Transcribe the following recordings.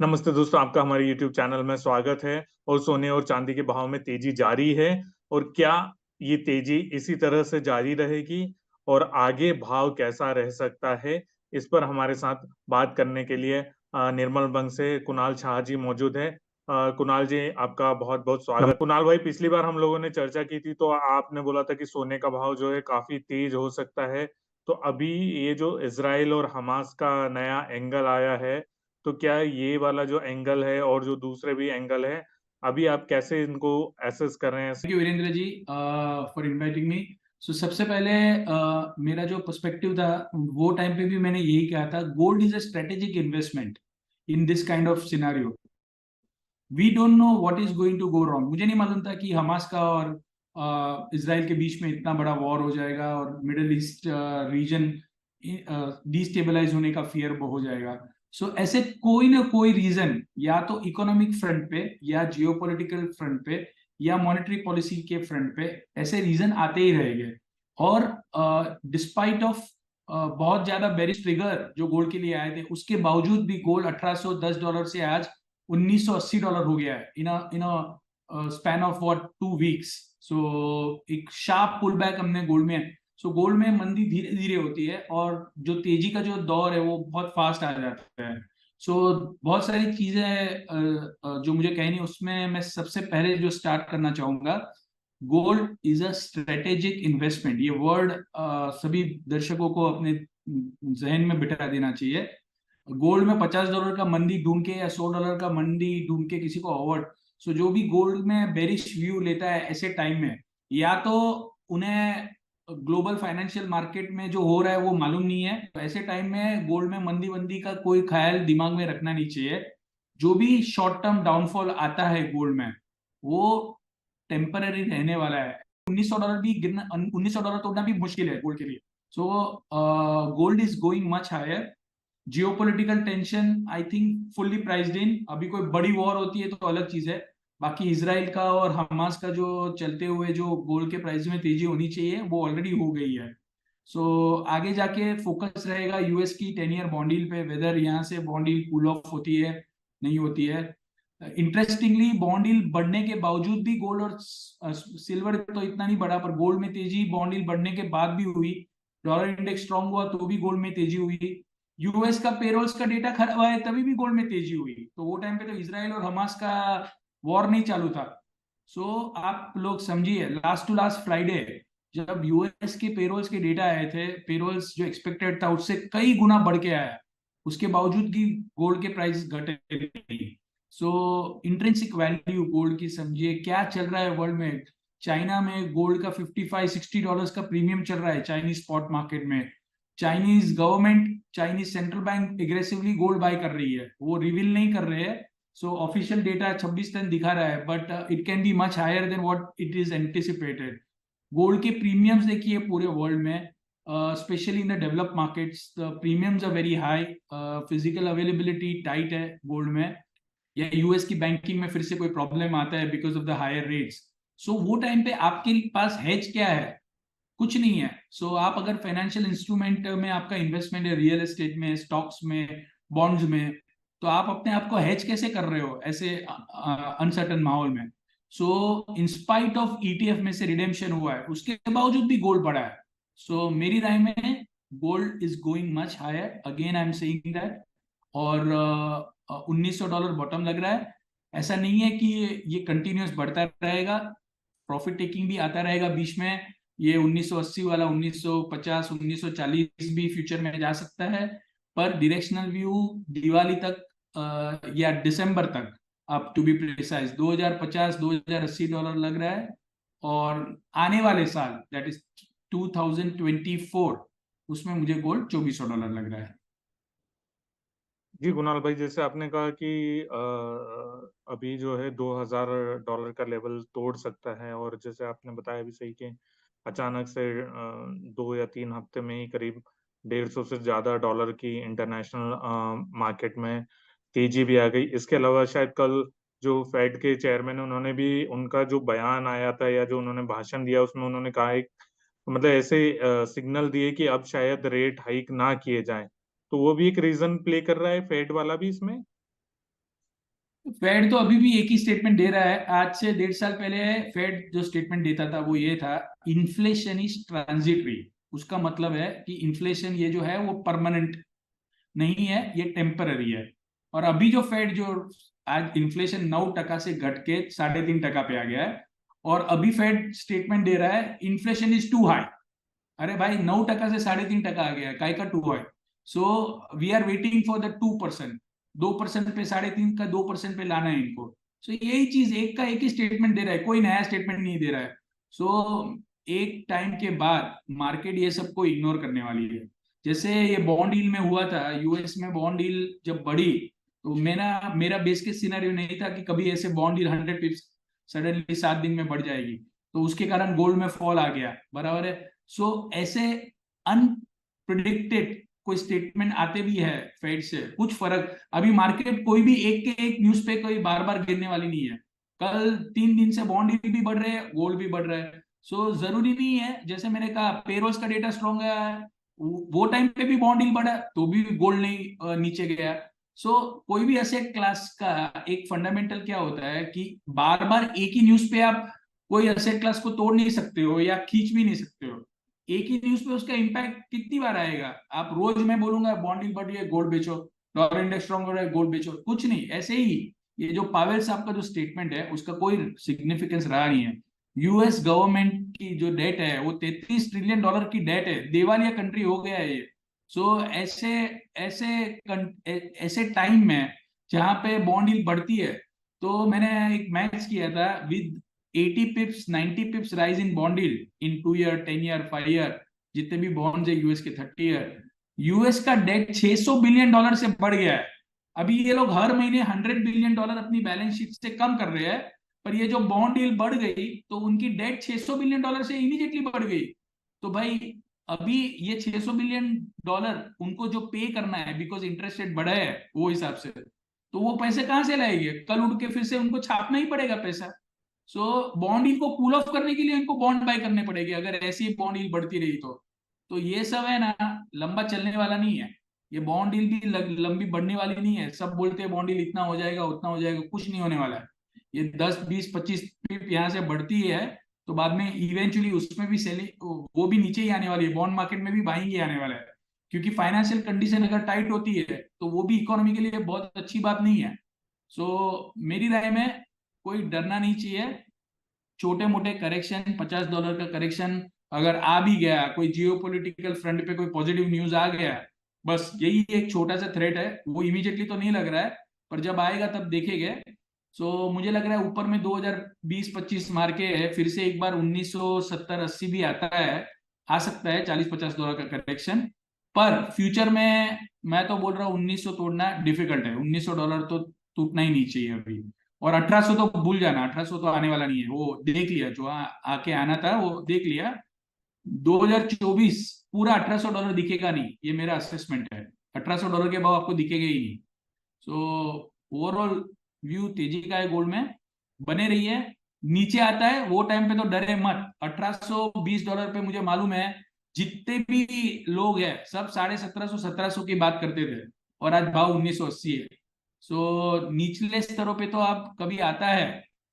नमस्ते दोस्तों, आपका हमारे YouTube चैनल में स्वागत है। और सोने और चांदी के भाव में तेजी जारी है। और क्या ये तेजी इसी तरह से जारी रहेगी और आगे भाव कैसा रह सकता है, इस पर हमारे साथ बात करने के लिए निर्मल बैंक से कुणाल शाह जी मौजूद है। कुणाल जी, आपका बहुत बहुत स्वागत। कुणाल भाई, पिछली बार हम लोगों ने चर्चा की थी तो आपने बोला था कि सोने का भाव जो है काफी तेज हो सकता है। तो अभी ये जो इजराइल और हमास का नया एंगल आया है, तो क्या ये वाला जो एंगल है और जो दूसरे भी एंगल है, अभी आप कैसे इनको एसेस कर रहे हैं? Thank you Virendra ji for inviting me. So सबसे पहले मेरा जो पर्सपेक्टिव था वो टाइम पे भी मैंने यही कहा था, gold is a strategic investment in this kind of scenario. We don't know what is going to go wrong. मुझे नहीं मालूम था कि हमास का और इसराइल के बीच में इतना बड़ा वॉर हो जाएगा और मिडिल ईस्ट रीजन डिस्टेबलाइज होने का फियर हो जाएगा। सो ऐसे कोई ना कोई रीजन, या तो इकोनॉमिक फ्रंट पे, या जियोपॉलिटिकल फ्रंट पे, या मॉनेटरी पॉलिसी के फ्रंट पे, ऐसे रीजन आते ही रहेंगे। और डिस्पाइट ऑफ बहुत ज्यादा बेरिश ट्रिगर जो गोल्ड के लिए आए थे, उसके बावजूद भी गोल्ड $1810 से आज $1980 हो गया है इन स्पैन ऑफ व्हाट 2 वीक्स। सो एक शार्प पुल बैक हमने गोल्ड में। सो गोल्ड में मंदी धीरे धीरे होती है और जो तेजी का जो दौर है वो बहुत फास्ट आ जाता है। सो बहुत सारी चीजें जो मुझे कहनी, उसमें मैं सबसे पहले जो स्टार्ट करना चाहूंगा, gold is a strategic investment. ये वर्ड सभी दर्शकों को अपने जहन में बिठा देना चाहिए। गोल्ड में $50 का मंदी ढूंढ के या $100 का मंदी ढूंढ के किसी को अवॉर्ड। सो जो भी गोल्ड में बेरिश व्यू लेता है ऐसे टाइम में, या तो उन्हें ग्लोबल फाइनेंशियल मार्केट में जो हो रहा है वो मालूम नहीं है, तो ऐसे टाइम में गोल्ड में मंदी वंदी का कोई ख्याल दिमाग में रखना नहीं चाहिए। जो भी शॉर्ट टर्म डाउनफॉल आता है गोल्ड में, वो टेम्पररी रहने वाला है। $1900 भी गिरना, $1900 तोड़ना भी मुश्किल है गोल्ड के लिए। So gold is going much higher. Geopolitical tension I think fully priced in. अभी कोई बड़ी वॉर होती है तो अलग चीज है। बाकी इसराइल का और हमास का जो चलते हुए जो गोल्ड के प्राइस में तेजी होनी चाहिए वो ऑलरेडी हो गई है। सो आगे जाके फोकस रहेगा यूएस की 10 ईयर बॉन्ड यील्ड पे, वेदर यहाँ से बॉन्ड यील्ड कूल ऑफ होती है नहीं होती है। इंटरेस्टिंगली बॉन्ड यील्ड बढ़ने के बावजूद भी गोल्ड और सिल्वर तो इतना नहीं बढ़ा, पर गोल्ड में तेजी बॉन्ड यील्ड बढ़ने के बाद भी हुई। डॉलर इंडेक्स स्ट्रांग हुआ तो भी गोल्ड में तेजी हुई। यूएस का पेरोल्स का डेटा खराब आया तभी भी गोल्ड में तेजी हुई। तो वो टाइम पे तो इसराइल और हमास का वॉर नहीं चालू था। सो आप लोग समझिए, लास्ट टू लास्ट फ्राइडे जब यूएस के पेरोल्स के डेटा आए थे, पेरोल्स जो एक्सपेक्टेड था उससे कई गुना बढ़ के आया, उसके बावजूद भी गोल्ड के प्राइस घटे नहीं। सो इंट्रिंसिक वैल्यू गोल्ड की समझिए क्या चल रहा है वर्ल्ड में। चाइना में गोल्ड का $55-60 का प्रीमियम चल रहा है चाइनीज स्पॉट मार्केट में। Chinese government, Chinese central bank aggressively gold buy कर रही है, वो रिवील नहीं कर रहे हैं। सो ऑफिशियल डेटा 26 टन दिखा रहा है, but it can be much higher than what it is anticipated. Gold के प्रीमियम्स देखिए पूरे वर्ल्ड में, specially in the develop markets the premiums are very high. Physical availability tight है गोल्ड में, या यूएस की बैंकिंग में फिर से कोई प्रॉब्लम आता है because of the higher rates. So वो टाइम पे आपके पास हेज क्या है? कुछ नहीं है। सो आप अगर फाइनेंशियल इंस्ट्रूमेंट में आपका इन्वेस्टमेंट है, रियल एस्टेट में, स्टॉक्स में, बॉन्ड्स में, तो आप अपने आप को हेज कैसे कर रहे हो ऐसे अनसर्टन माहौल में? सो इंस्पाइट ऑफ ईटीएफ में से रिडेम्पशन हुआ है, उसके बावजूद भी गोल्ड बढ़ा है। सो मेरी राय में gold is going much higher, again I am saying that. और $1900 बॉटम लग रहा है। ऐसा नहीं है कि ये कंटिन्यूस बढ़ता रहेगा, प्रॉफिट टेकिंग भी आता रहेगा बीच में। ये 1980 वाला 1950 1940 भी फ्यूचर में जा सकता है। पर डायरेक्शनल व्यू दिवाली तक या दिसंबर तक, अब टू बी प्रिसाइज, 2050 $2080 लग रहा है। और आने वाले साल दैट इज 2024, उसमें मुझे गोल्ड $2400 लग रहा है। जी कुणाल भाई, जैसे आपने कहा कि अभी जो है $2000 का लेवल तोड़ सकता है, और जैसे आपने बताया भी सही कि अचानक से 2 या 3 हफ्ते में ही करीब 150 से ज्यादा डॉलर की इंटरनेशनल मार्केट में तेजी भी आ गई। इसके अलावा शायद कल जो फेड के चेयरमैन है, उन्होंने भी, उनका जो बयान आया था या जो उन्होंने भाषण दिया, उसमें उन्होंने कहा एक, मतलब ऐसे सिग्नल दिए कि अब शायद रेट हाइक ना किए जाएं। तो वो भी एक रीजन प्ले कर रहा है फेड वाला भी इसमें। फेड तो अभी भी एक ही स्टेटमेंट दे रहा है। आज से 1.5 साल पहले फेड जो स्टेटमेंट देता था वो ये था, इन्फ्लेशन इज ट्रांजिटरी। उसका मतलब है कि इन्फ्लेशन ये जो है वो परमानेंट नहीं है, ये टेम्पररी है। और अभी जो फेड जो आज इन्फ्लेशन 9% से घट के 3.5% पे आ गया है, और अभी फेड स्टेटमेंट दे रहा है इन्फ्लेशन इज टू हाई। अरे भाई, 9% से 3.5% आ गया, काय का टू है? So we are waiting for the 2%। 2% पे 3.5 का 2% पे लाना है इनको। सो यही चीज, एक का एक ही स्टेटमेंट दे रहा है, कोई नया स्टेटमेंट नहीं दे रहा है। सो एक टाइम के बाद मार्केट ये सबको इग्नोर करने वाली है। जैसे ये बॉन्ड डील में हुआ था, यूएस में बॉन्ड डील जब बढ़ी, तो मेरा मेरा बेस केस सिनेरियो नहीं था कि कभी ऐसे बॉन्ड डील 100 पिप्स सडनली 7 दिन में बढ़ जाएगी। तो उसके कारण गोल्ड में फॉल आ गया, बराबर है। सो ऐसे अनप्रिडिक्टेड कोई स्टेटमेंट आते भी है फेड से, कुछ फर्क, अभी मार्केट कोई भी एक के एक न्यूज पे कोई बार बार गिरने वाली नहीं है। कल 3 दिन से बॉन्ड भी बढ़ रहे हैं, गोल्ड भी बढ़ रहा है। सो जरूरी नहीं है, जैसे मैंने कहा पेरोल्स का डेटा स्ट्रॉन्ग आया है, वो टाइम पे भी बॉन्ड यील्ड बढ़ा तो भी गोल्ड नहीं नीचे गया। सो कोई भी एसेट क्लास का एक फंडामेंटल क्या होता है कि बार बार एक ही न्यूज पे आप कोई एसेट क्लास को तोड़ नहीं सकते हो या खींच भी नहीं सकते हो। एक ही न्यूज पे उसका इंपैक्ट कितनी बार आएगा? आप रोज मैं बोलूंगा बॉन्ड यील्ड बढ़ रही है गोल्ड बेचो, डॉलर इंडेक्स स्ट्रॉन्ग हो रहा है गोल्ड बेचो, कुछ नहीं, ऐसे ही। ये जो पावेल साहब का जो स्टेटमेंट है उसका कोई सिग्निफिकेंस रहा नहीं है। यूएस गवर्नमेंट की जो डेट है वो $33 ट्रिलियन की डेट है, दिवालिया कंट्री हो गया है ये। सो ऐसे ऐसे ऐसे टाइम में जहां पे बॉन्ड यील्ड बढ़ती है, तो मैंने एक मैच किया था with 80 पिप्स 90 पिप्स rise in bond yield in 2 year 10 year 5 year, जितने भी बॉन्ड्स है यूएस के 30 ईयर, यूएस का डेट $600 बिलियन से बढ़ गया है। अभी ये लोग हर महीने $100 बिलियन अपनी बैलेंस शीट से कम कर रहे हैं, पर ये जो बॉन्ड डील बढ़ गई तो उनकी डेट $600 बिलियन से इमीडिएटली बढ़ गई। तो भाई अभी ये $600 बिलियन उनको जो पे करना है, बिकॉज इंटरेस्ट रेट बढ़ा है वो हिसाब से, तो वो पैसे कहां से लाएंगे? कल उठ के फिर से उनको छापना ही पड़ेगा पैसा। सो बॉन्ड यील्ड को कूल ऑफ करने के लिए इनको बॉन्ड बाय करने पड़ेगी, अगर ऐसी बॉन्ड यील्ड बढ़ती रही तो ये सब है ना, लंबा चलने वाला नहीं है। ये बॉन्ड डील भी लंबी बढ़ने वाली नहीं है। सब बोलते हैं बॉन्ड डील इतना हो जाएगा उतना हो जाएगा, कुछ नहीं होने वाला है। ये 10 20 25 पिप यहाँ से बढ़ती है तो बाद में इवेंचुअली उसमें भी सेलिंग, वो भी नीचे ही आने वाली है, बॉन्ड मार्केट में भी बाइंग ही आने वाला है। क्योंकि फाइनेंशियल कंडीशन अगर टाइट होती है तो वो भी इकोनॉमी के लिए बहुत अच्छी बात नहीं है। सो मेरी राय में कोई डरना नहीं चाहिए। छोटे मोटे करेक्शन, $50 का करेक्शन अगर आ भी गया, कोई जियोपॉलिटिकल फ्रंट पे कोई पॉजिटिव न्यूज आ गया, बस यही एक छोटा सा थ्रेट है, वो इमीडिएटली तो नहीं लग रहा है, पर जब आएगा तब देखेंगे। सो मुझे लग रहा है ऊपर में 2020-25 मार के फिर से एक बार 1970-80 भी आता है, आ सकता है $40-50 का करेक्शन। पर फ्यूचर में मैं तो बोल रहा हूँ 1900 तोड़ना डिफिकल्ट है, $1900 तो टूटना ही नहीं चाहिए अभी। और 1800 तो भूल जाना, 1800 तो आने वाला नहीं है, वो देख लिया जो आके आना था वो देख लिया। 2024 पूरा $1800 दिखेगा नहीं, ये मेरा असेसमेंट है। $1800 के भाव आपको दिखेगा ही नहीं। सो ओवरऑल व्यू तेजी का है गोल्ड में, बने रही है। नीचे आता है वो टाइम पे तो डरे मत। $1820 पे मुझे मालूम है जितने भी लोग हैं सब 1750 1700 की बात करते थे, और आज भाव 1980 है। सो निचले स्तरों पे तो आप कभी आता है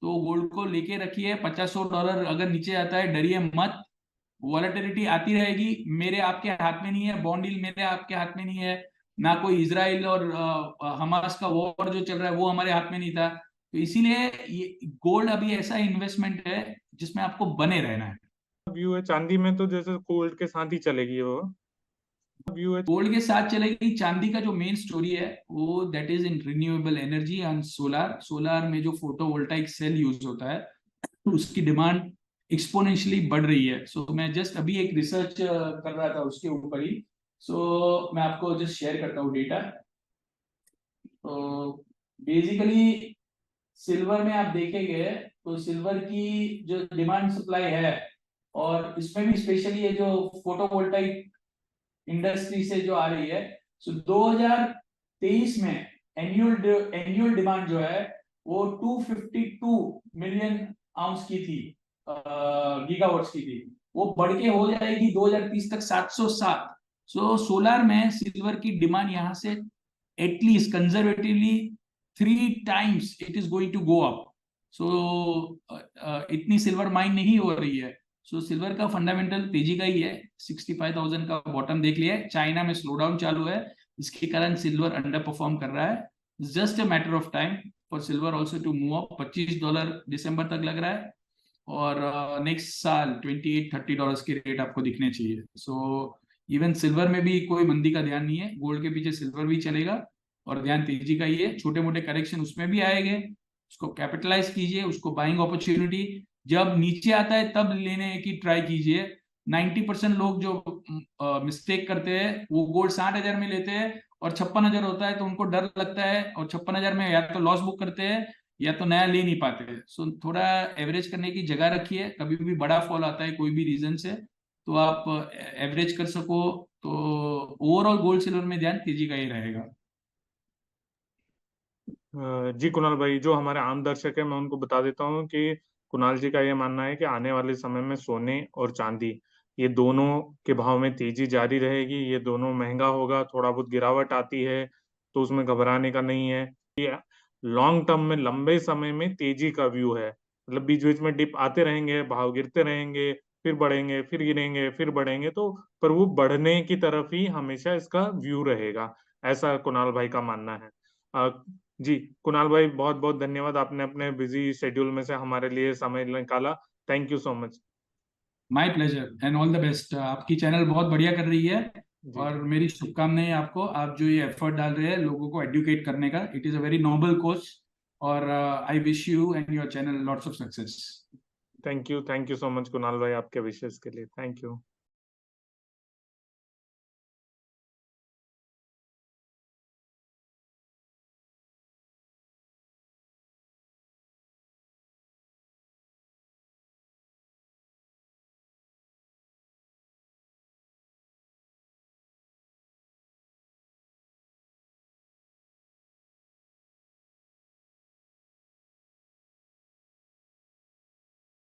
तो गोल्ड को लेके रखिए। $50-100 अगर नीचे आता है डरिए मत। वॉलेटिलिटी आती रहेगी, मेरे आपके हाथ में नहीं है, बॉन्ड डील मेरे आपके हाथ में नहीं है, ना कोई इजराइल और हमास का वॉर जो चल रहा है वो हमारे हाथ में नहीं था। तो इसीलिए ये गोल्ड अभी ऐसा इन्वेस्टमेंट है जिसमें आपको बने रहना है। व्यू है चांदी में तो जैसे गोल्ड के साथ ही चलेगी वो व्यू है। गोल्ड के साथ चलेगी। चांदी का जो मेन स्टोरी है वो that is in renewable energy and solar. Solar में जो फोटोवोल्टाइक सेल यूज होता है उसकी डिमांड एक्सपोनेंशियली बढ़ रही है। सो मैं जस्ट अभी एक रिसर्च कर रहा था उसके ऊपर ही। सो मैं आपको जस्ट शेयर करता हूँ डेटा। तो बेसिकली सिल्वर में आप देखेंगे तो सिल्वर की जो डिमांड सप्लाई है, और इसमें भी स्पेशली ये जो फोटोवोल्टाइक इंडस्ट्री से जो आ रही है, सो 2023 में एनुअल डिमांड जो है वो 252 मिलियन आउंस की थी, गीगावाट्स की थी। वो बढ़ के हो जाएगी 2030 तक 707। सो सोलार में सिल्वर की डिमांड यहाँ से at least conservatively 3 times it is going to go up. So इतनी सिल्वर माइन नहीं हो रही है. सो सिल्वर का फंडामेंटल तेजी का ही है. 65,000 का बॉटम देख लिया है. चाइना में स्लो डाउन चालू है, इसके कारण सिल्वर अंडर परफॉर्म कर रहा है. Just a matter of time for silver also to move up. $25 दिसंबर तक लग रहा है, और नेक्स्ट साल $28-30 के रेट आपको दिखने चाहिए. सो इवन सिल्वर में भी कोई मंदी का ध्यान नहीं है. गोल्ड के पीछे सिल्वर भी चलेगा और ध्यान तेजी का ही है. छोटे मोटे करेक्शन उसमें भी आएंगे, उसको कैपिटलाइज कीजिए. उसको बाइंग अपॉर्चुनिटी जब नीचे आता है तब लेने की ट्राई कीजिए. 90% लोग जो मिस्टेक करते हैं वो गोल्ड 60,000 में लेते हैं और 56,000 होता है तो उनको डर लगता है, और 56,000 में या तो लॉस बुक करते हैं या तो नया ले नहीं पाते. सो थोड़ा एवरेज करने की जगह रखिए. कभी भी बड़ा फॉल आता है कोई भी रीजन से तो आप एवरेज कर सको. तो ओवरऑल गोल्ड सिल्वर में ध्यान तेजी का ही रहेगा. जी कुणाल भाई, जो हमारे आम दर्शक है मैं उनको बता देता हूँ कि कुणाल जी का ये मानना है कि आने वाले समय में सोने और चांदी ये दोनों के भाव में तेजी जारी रहेगी. ये दोनों महंगा होगा. थोड़ा बहुत गिरावट आती है तो उसमें घबराने का नहीं है. ये लॉन्ग टर्म में, लंबे समय में तेजी का व्यू है. मतलब बीच बीच में डिप आते रहेंगे, भाव गिरते रहेंगे, फिर बढ़ेंगे, फिर गिरेंगे, फिर बढ़ेंगे, तो पर वो बढ़ने की तरफ ही हमेशा इसका व्यू रहेगा. ऐसा कुणाल भाई का मानना है. जी कुणाल भाई, बहुत बहुत धन्यवाद. आपने अपने बिजी शेड्यूल में से हमारे लिए समय निकाला. Thank you so much. My pleasure and all the best. आपकी चैनल बहुत बढ़िया कर रही है जी और मेरी शुभकामनाएं आपको. आप जो ये एफर्ट डाल रहे हैं लोगों को एडुकेट करने का, it is a very noble course. और I wish you and your channel lots of success. Thank you so much Kunal भाई, आपके विशेष के लिए. Thank you.